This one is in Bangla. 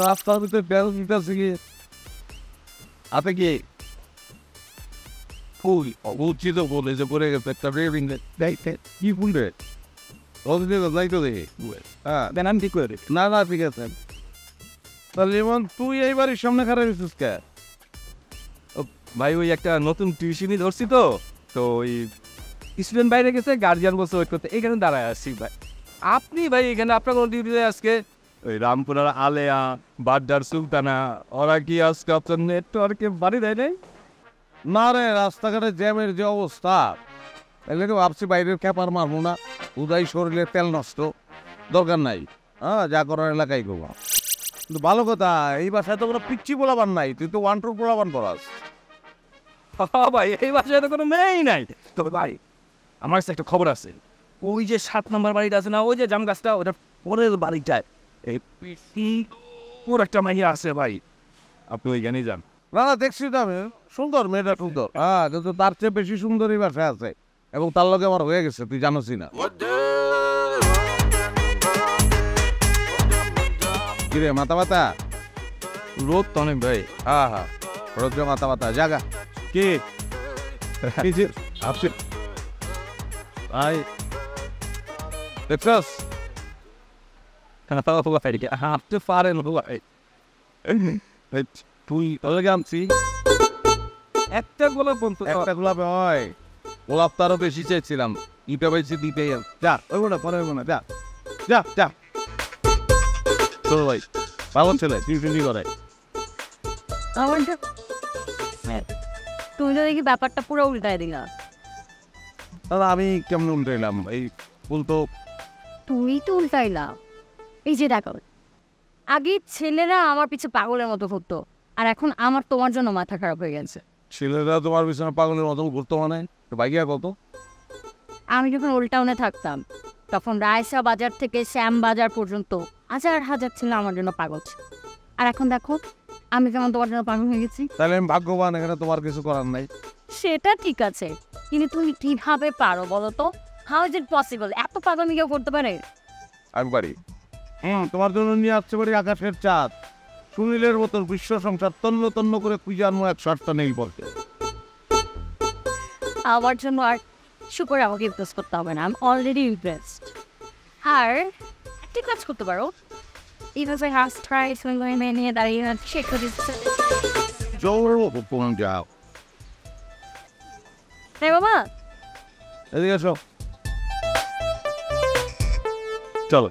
রাস্তার ভিতরে তেল দিতেছে কি আপনি কি ফুল উচিত বলে যে পড়ে গেছে একটা রেভিং কি ফুল রে যাইতো দেখি হ্যাঁ দেন আমি ঠিক করে না না ঠিক আছে তাহলে যেমন তুই এই বাড়ির সামনে খারাপ হয়েছিস কে ভাই ওই একটা নতুন টিউশনই ধরছি তো ওই স্টুডেন্ট বাইরে গেছে গার্জিয়ান বসে ওয়েট করতে এখানে দাঁড়ায় আসছি ভাই আপনি ভাই এখানে আপনার কোনো ডিউটিতে আজকে ওই রামপুরার আলেয়া বাড্ডার সুলতানা ওরা কি আজকে আপনার নেটওয়ার্কে বাড়ি দেয় নাই না রে রাস্তাঘাটে জ্যামের যে অবস্থা তাহলে তো ভাবছি বাইরের ক্যাপার মারবো না উদয় শরীরে তেল নষ্ট দরকার নাই হ্যাঁ যা করার এলাকায় করবো কিন্তু ভালো কথা এই বাসায় তো কোনো পিচ্ছি বলাবার নাই তুই তো ওয়ান টু বলাবান পড়াস ভাই এই বাসায় তো কোনো মেয়েই নাই তবে ভাই আমার কাছে একটা খবর আছে ওই যে 7 নম্বর বাড়িটা আছে না ওই যে জাম গাছটা ওটা পরের বাড়িটায় এই পুরো একটা মাইয়া আছে ভাই আপনি ওইখানেই যান না না দেখছি তো আমি সুন্দর মেয়েটা সুন্দর হ্যাঁ কিন্তু তার চেয়ে বেশি সুন্দর এই বাসায় আছে এবং তার লগে আমার হয়ে গেছে তুই জানোসই না কিরে মাথা মাথা রোদ তো অনেক ভাই হ্যাঁ হ্যাঁ রোদ্রে মাথা মাথা জাগা কি আপনি ভাই দেখছস হাঁটতে পারেন ভাই তুই তাহলে আনছি একটা গোলাপ বন্ধু একটা গোলাপে হয় গোলাপ তো আরো বেশি চেয়েছিলাম ইটা বেশি দিতে যা ওই না পরে না যা যা যা চলো ভাই ভালো ছেলে টিউশনি করে তুমি তো দেখি ব্যাপারটা পুরো উল্টায় দিলা দাদা আমি কেমন উল্টাইলাম এই ফুল তো তুমি তো উল্টাইলা এই যে দেখো আগে ছেলেরা আমার পিছে পাগলের মতো ঘুরতো আর এখন আমার তোমার জন্য মাথা খারাপ হয়ে গেছে ছেলেরা তোমার পিছনে পাগলের মতো ঘুরতো মানে বাইকিয়া কত আমি যখন ওল্ড টাউনে থাকতাম তখন রায়সা বাজার থেকে শ্যাম বাজার পর্যন্ত হাজার হাজার ছেলে আমার জন্য পাগল ছিল আর এখন দেখো আমি কেমন তোমার জন্য পাগল হয়ে গেছি তাহলে আমি ভাগ্যবান এখানে তোমার কিছু করার নাই সেটা ঠিক আছে কিন্তু তুমি কিভাবে পারো বলো তো হাউ ইজ ইট পসিবল এত পাগলামি কেউ করতে পারে আমি পারি তোমার জন্য নিয়ে আসছে পারি আকাশের চাঁদ সুনীলের মতন বিশ্ব সংসার তন্ন তন্ন করে খুঁজে আনবো 108টা নেই পড়তে আমার জন্য আর শুকর আমাকে ইমপ্রেস করতে হবে না আমি অলরেডি ইমপ্রেসড আর একটা কাজ করতে পারো এইভাবে হাস ট্রাই নিয়ে দাঁড়িয়ে চেক করে দিচ্ছে জোর উপমান যাও হ্যাঁ বাবা এদিকে এসো চলো